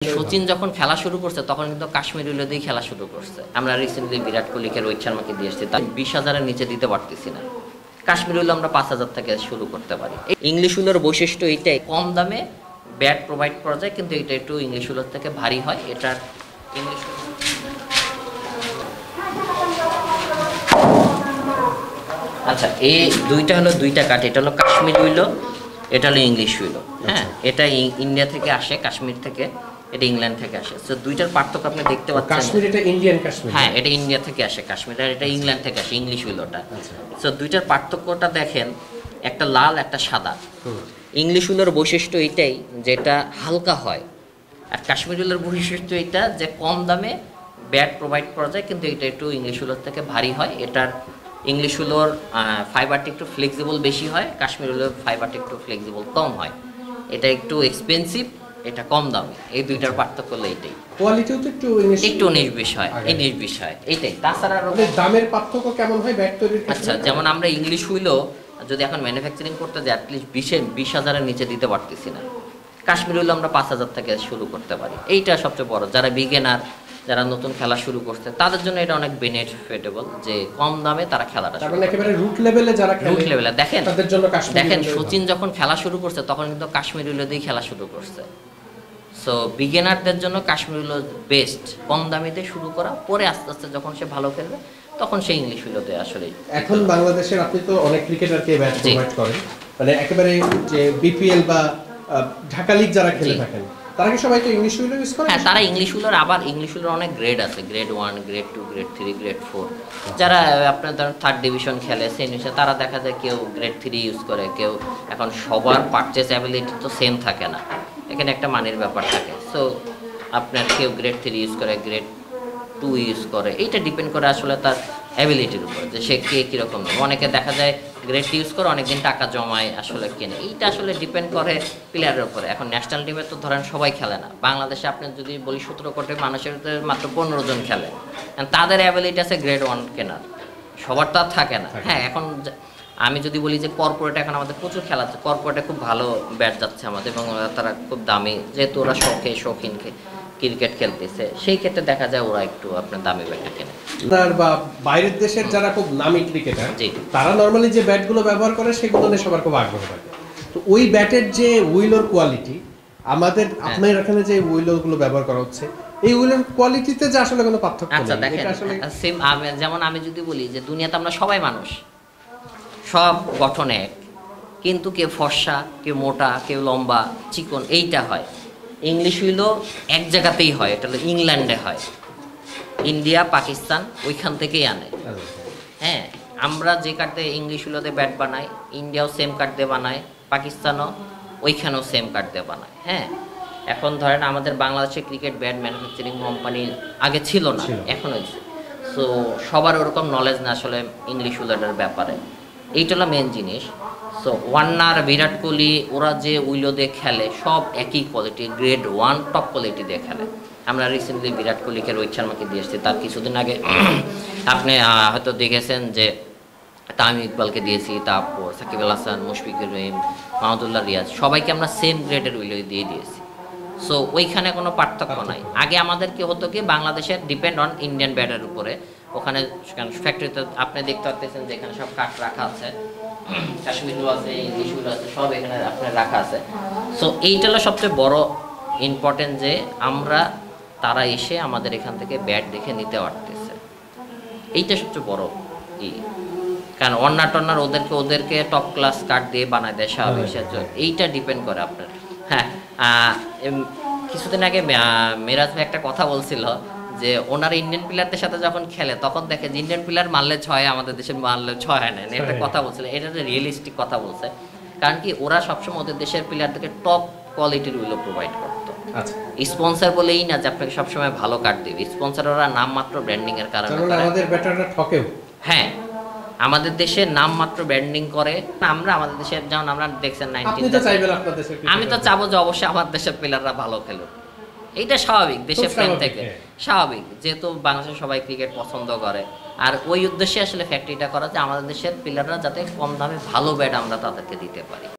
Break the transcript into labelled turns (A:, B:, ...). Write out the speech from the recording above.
A: সচিন যখন খেলা শুরু করছে তখন কিন্তু কাশ্মীর উইলো দিয়ে খেলা শুরু করছে। আমরা রিসেন্টলি বিরাট কোহলিকে রোহিত শর্মাকে দিয়ে এসেছি, তাই 20,000-এর নিচে দিতে পারতেছি না। কাশ্মীর উইলো আমরা 5,000 থেকে শুরু করতে পারি। ইংলিশ উইলোর বৈশিষ্ট্য এইটাই, কম দামে ব্যাট প্রোভাইড করা যায়, কিন্তু এটা একটু ইংলিশ উইলোর থেকে ভারী হয়। এটার ইংলিশ আচ্ছা, এই দুইটা হলো দুইটা কাঠ। এটা হলো কাশ্মীর উইলো, এটা হলো ইংলিশ উইলো। হ্যাঁ, এটা ইন্ডিয়া থেকে আসে, কাশ্মীর থেকে, এটা ইংল্যান্ড থেকে আসে। তো দুইটার পার্থক্য আপনি দেখতে পাচ্ছেন।
B: কাশ্মীর এটা ইন্ডিয়ান কাশ্মীর,
A: হ্যাঁ, এটা ইন্ডিয়া থেকে আসে কাশ্মীর, আর এটা ইংল্যান্ড থেকে আসে ইংলিশ উইলোটা। তো দুইটার পার্থক্যটা দেখেন, একটা লাল একটা সাদা। ইংলিশ উইলোর বৈশিষ্ট্য এইটাই, যেটা হালকা হয়, আর কাশ্মীর উইলোর বৈশিষ্ট্য এইটা যে কম দামে ব্যাট প্রোভাইড করা যায়, কিন্তু এটা একটু ইংলিশ উইলোর থেকে ভারী হয়। এটার ইংলিশ উইলোর ফাইবারটা একটু ফ্লেক্সিবল বেশি হয়, কাশ্মীর উইলোর ফাইবারটা একটু ফ্লেক্সিবল কম হয়। এটা একটু এক্সপেন্সিভ, এটা কম দামে। এই দুইটার পার্থক্য হলো এইটাই।
B: কোয়ালিটিও তো একটু
A: 19-20 হয়, 19-20 হয়, এইটাই। তাছাড়া
B: দামের পার্থক্য কেমন হয় ব্যাট তৈরির ক্ষেত্রে?
A: আচ্ছা, যেমন আমরা ইংলিশ উইলো যদি এখন ম্যানুফ্যাকচারিং করতে যাই, অ্যাটলিস্ট 20,000-এর নিচে দিতে পারতেছি না। কাশ্মীর উইলো আমরা 5,000 থেকে শুরু করতে পারি। এইটা সবচেয়ে বড়। যারা বিগিনার, যারা নতুন খেলা শুরু করছে, তাদের জন্য এটা অনেক বেনিফিটেবল, যে কম দামে তারা খেলাটা শুরু করে।
B: একেবারে রুট লেভেলে যারা খেলে,
A: রুট লেভেলে দেখেন,
B: তাদের জন্য কাশ্মীর
A: দেখেন সচিন যখন খেলা শুরু করছে তখন কিন্তু কাশ্মীর উইলো দিয়ে খেলা শুরু করছে। সো বিগিনারদের জন্য কাশ্মীর উইলো বেস্ট, কম দামে দিয়ে শুরু করা, পরে আস্তে আস্তে যখন সে ভালো খেলবে তখন সে ইংলিশ উইলোতে আসলে।
B: এখন বাংলাদেশের আপনি তো অনেক ক্রিকেটারকে ব্যাট প্রোভাইড করেন, মানে একেবারে যে বিপিএল বা ঢাকা লিগ যারা খেলে থাকেন, তারা কি সবাই তো ইংলিশ উইলো ইউজ করে?
A: হ্যাঁ, তারা ইংলিশ উইলোর, আবার ইংলিশ উইলোর অনেক গ্রেড আছে, গ্রেড 1, গ্রেড 2, গ্রেড 3, গ্রেড 4। যারা আপনার ধরেন থার্ড ডিভিশন খেলে, সেই নিচে তারা দেখা যায় কেউ গ্রেড 3 ইউজ করে, কেউ, এখন সবার পারচেস অ্যাবিলিটি তো সেম থাকে না, এখানে একটা মানের ব্যাপার থাকে। সো আপনার কেউ গ্রেড 3 ইউজ করে, গ্রেড 2 ইউজ করে, এইটা ডিপেন্ড করে আসলে তার অ্যাবিলিটির উপর, যে সে কে কীরকম। অনেকে দেখা যায় গ্রেড ইউজ করে, অনেকদিন টাকা জমায় আসলে কেনে। এইটা আসলে ডিপেন্ড করে প্লেয়ারের উপরে। এখন ন্যাশনাল টিমে তো ধরেন সবাই খেলে না। বাংলাদেশে আপনি যদি বলি 17 কোটি মানুষের মাত্র 15 জন খেলে, তাদের অ্যাবিলিটি আছে গ্রেড 1 কেনার, সবার তো আর থাকে না। হ্যাঁ, এখন আমি যদি বলি যে কর্পোরেট, এখন আমাদের প্রচুর খেলা আছে, কর্পোরেটে খুব ভালো ব্যাট যাচ্ছে আমাদের, এবং তারা খুব দামি, যেহেতু ওরা শৌখিন ক্রিকেট খেলতেছে, সেই ক্ষেত্রে দেখা যায় ওরা একটু আপনার দামি ব্যাটটা কেনে।
B: বা বাইরের দেশের যারা খুব নামি ক্রিকেটার, তারা নরমালি যে ব্যাটগুলো ব্যবহার করে সেগুলো নিয়ে সবার খুব আগ্রহ থাকে। তো ওই ব্যাটের যে উইলোর কোয়ালিটি, আমাদের আপনার এখানে যে উইলোগুলো ব্যবহার করা হচ্ছে, এই উইলোর কোয়ালিটিতে যে আসলে কোনো পার্থক্য নেই।
A: আচ্ছা দেখেন, সেম যেমন আমি যদি বলি যে দুনিয়াতে আমরা সবাই মানুষ, সব গঠন এক, কিন্তু কেউ ফর্সা, কেউ মোটা, কেউ লম্বা, চিকন, এইটা হয়। ইংলিশ উইলো এক জায়গাতেই হয়, এটা হলো ইংল্যান্ডে হয়, ইন্ডিয়া, পাকিস্তান ওইখান থেকেই আনে। হ্যাঁ, আমরা যে কাঠ দিয়ে ইংলিশ উইলোতে ব্যাট বানাই, ইন্ডিয়াও সেম কাঠ দিয়ে বানায়, পাকিস্তানও ওইখানেও সেম কাঠ দিয়ে বানায়। হ্যাঁ, এখন ধরেন আমাদের বাংলাদেশে ক্রিকেট ব্যাট ম্যানুফ্যাকচারিং কোম্পানি আগে ছিল না, এখন হয়েছে। সো সবার ওরকম নলেজ না আসলে ইংলিশ উইলোটার ব্যাপারে, এইটা হলো মেন জিনিস। সো ওয়ার্নার, বিরাট কোহলি, ওরা যে উইলো দিয়ে খেলে সব একই কোয়ালিটি, গ্রেড 1 টপ কোয়ালিটি দিয়ে খেলে। আমরা রিসেন্টলি বিরাট কোহলিকে রোহিত শর্মাকে দিয়ে এসেছি, তার কিছুদিন আগে আপনি হয়তো দেখেছেন যে তামিম ইকবালকে দিয়েছি, তারপর সাকিব আল হাসান, মুশফিকুর রহিম, মাহমুদুল্লাহ রিয়াজ, সবাইকে আমরা সেম গ্রেডের উইলো দিয়ে দিয়েছি। সো ওইখানে কোনো পার্থক্য নাই। আগে আমাদের কি হতো কি, বাংলাদেশের ডিপেন্ড অন ইন্ডিয়ান ব্যাটের উপরে। ওখানে ফ্যাক্টরিতে আপনি দেখতে পাচ্ছেন যে এখানে সব কাঠ রাখা আছে, কাশ্মীরও আছে, ইংলিশ উইলো আছে, সব এখানে আপনার রাখা আছে। সো এইটা হলো সবচেয়ে বড় ইম্পর্টেন্ট, যে আমরা, তারা এসে আমাদের এখান থেকে ব্যাট দেখে নিতে পারতেছে, এইটা সবচেয়ে বড় ই। কারণ টর্নার ওদেরকে টপ ক্লাস কাঠ দিয়ে বানায় দেয় স্বাভাবিক, এইটা ডিপেন্ড করে আপনার। হ্যাঁ, কিছুদিন আগে মেরাজ ভাই একটা কথা বলছিল যে ওনার ইন্ডিয়ান প্লেয়ারদের সাথে যখন খেলে তখন দেখে যে ইন্ডিয়ান প্লেয়ার মারলে 6, আমাদের দেশে মারলে 6 হয় না, একটা কথা বলছিল। এটা একটা রিয়েলিস্টিক কথা বলছে, কারণ কি ওরা সবসময় ওদের দেশের প্লেয়ারদেরকে টপ কোয়ালিটির উইলো প্রোভাইড করতো। স্পন্সর বলেই না যে আপনাকে সবসময় ভালো কাট দিবে, স্পন্সর ওরা নামমাত্র ব্র্যান্ডিং এর কারণে।
B: আমাদের ব্যাটাররা ঠকেও।
A: হ্যাঁ, আমাদের দেশে নামমাত্র ব্র্যান্ডিং করে। আমরা আমাদের দেশের, যেমন আমরা দেখছেন 19, আমি তো চাবো যে অবশ্যই আমার দেশের প্লেয়াররা ভালো খেলুক, এইটা স্বাভাবিক, দেশের প্রেম থেকে স্বাভাবিক, যেহেতু বাংলাদেশের সবাই ক্রিকেট পছন্দ করে। আর ওই উদ্দেশ্যে আসলে ফ্যাক্টরিটা করা, যে আমাদের দেশের প্লেয়াররা যাতে কম দামে ভালো ব্যাট আমরা তাদেরকে দিতে পারি।